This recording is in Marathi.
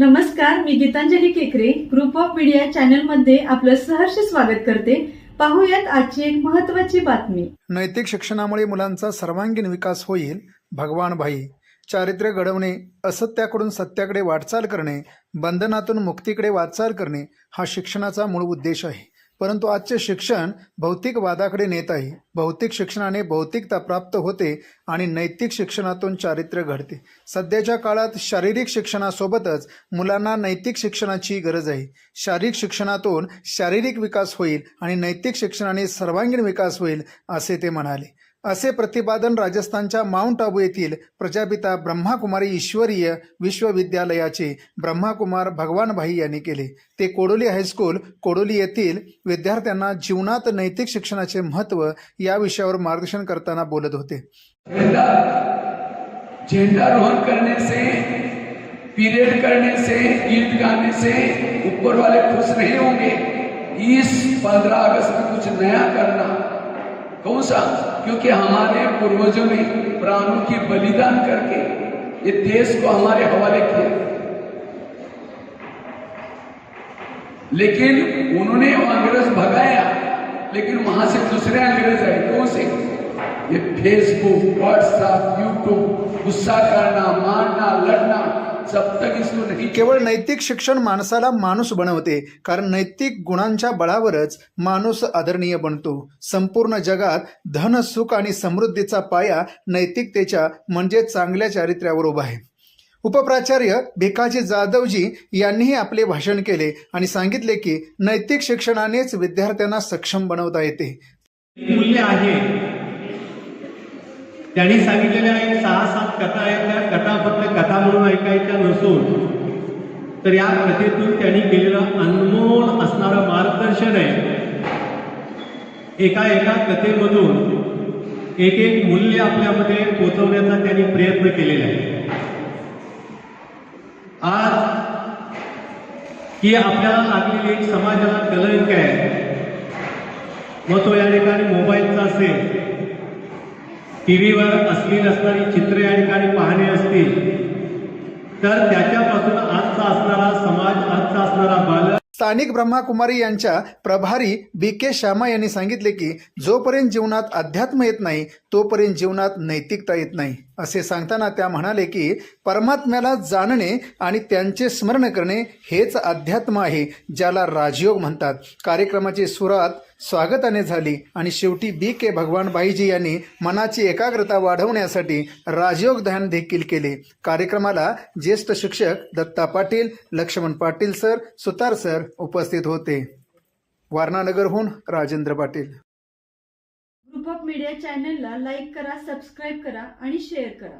नमस्कार, मी गीतांजली केकरे ग्रुप ऑफ मीडिया चॅनल मध्ये आपलं सहर्ष स्वागत करते। पाहूयात आजची एक महत्त्वाची बातमी। नैतिक शिक्षणामुळे मुलांचा सर्वांगीण विकास होईल। भगवान भाई चारित्र्य घडवणे, असत्याकडून सत्याकडे वाटचाल करणे, बंधनातून मुक्तीकडे वाटचाल करणे हा शिक्षणाचा मूळ उद्देश आहे। परंतु आजचे शिक्षण भौतिकवादाकडे नेत आहे। भौतिक शिक्षणाने भौतिकता प्राप्त होते आणि नैतिक शिक्षणातून चारित्र्य घडते। सध्याच्या काळात शारीरिक शिक्षणासोबतच मुलांना नैतिक शिक्षणाची गरज आहे। शारीरिक शिक्षणातून शारीरिक विकास होईल आणि नैतिक शिक्षणाने सर्वांगीण विकास होईल असे ते म्हणाले। असे प्रतिपादन राजस्थानच्या माउंट आबू येथील प्रजापिता ब्रह्माकुमारी ईश्वरीय विश्वविद्यालयाचे ब्रह्माकुमार भगवान भाई यांनी केले। ते कोडोली हायस्कूल कोडोली येथील विद्यार्थ्यांना जीवनात नैतिक शिक्षणाचे महत्त्व या विषयावर मार्गदर्शन करताना बोलत होते। झंडारोहण करने से, पीरियड करने से, गीत गाने से ऊपर वाले खुश नहीं होंगे। इस 15 अगस्त में कुछ नया करना। कौन सा? क्योंकि हमारे पूर्वजों ने प्राणों की बलिदान करके ये देश को हमारे हवाले किया, लेकिन उन्होंने वो अंग्रेज भगाया, लेकिन वहां से दूसरे अंग्रेज आए। कौन से? ये फेसबुक, व्हाट्सएप, यूट्यूब, गुस्सा करना, मारना, लड़ना, जब तक इसको नहीं। केवळ नैतिक शिक्षण माणसाला माणूस बनवते, कारण नैतिक गुणांच्या बळावरच माणूस आदरणीय बनतो। संपूर्ण जगात धन, सुख आणि समृद्धीचा पाया नैतिकतेच्या म्हणजे चांगल्या चारित्र्यावर उभा आहे। उपप्राचार्य भिकाजी जाधवजी यांनीही आपले भाषण केले आणि सांगितले की नैतिक शिक्षणानेच विद्यार्थ्यांना सक्षम बनवता येते। मूल्य आहे त्यांनी सांगितलेल्या 6-7 कथा आहेत। त्या कथा फक्त कथा म्हणून ऐकायच्या नसून तर या कथेतून त्यांनी केलेलं अनमोल असणारं मार्गदर्शन आहे। एका कथेमधून एक मूल्य आपल्यामध्ये पोहोचवण्याचा त्यांनी प्रयत्न केलेला आहे। आज ही आपल्याला लागलेली एक समाजाला कलंक आहे, मग तो या ठिकाणी मोबाईलचा असेल, टीव्हीवर अश्लील असणारी चित्रे या ठिकाणी पाहणे असतील, तर त्याच्यापासून आजचा असणारा समाज, आजचा असणारा बालक। स्थानिक ब्रह्माकुमारी यांच्या प्रभारी BK श्यामा यांनी सांगितले की जोपर्यंत जीवनात अध्यात्म येत नाही तोपर्यंत जीवनात नैतिकता येत नाही असे सांगताना त्या म्हणाले की परमात्म्याला जाणणे आणि त्यांचे स्मरण करणे हेच अध्यात्म आहे, ज्याला राजयोग म्हणतात। कार्यक्रमाची सुरुवात स्वागताने झाली आणि शेवटी BK भगवान भाईजी यांनी मनाची एकाग्रता वाढवण्यासाठी राजयोग ध्यान देखील केले। कार्यक्रमाला ज्येष्ठ शिक्षक दत्ता पाटील, लक्ष्मण पाटील सर, सुतार सर उपस्थित होते। वारणानगरहून Rajendra Patil. Group of media चॅनलला लाईक करा, सबस्क्राईब करा आणि शेअर करा।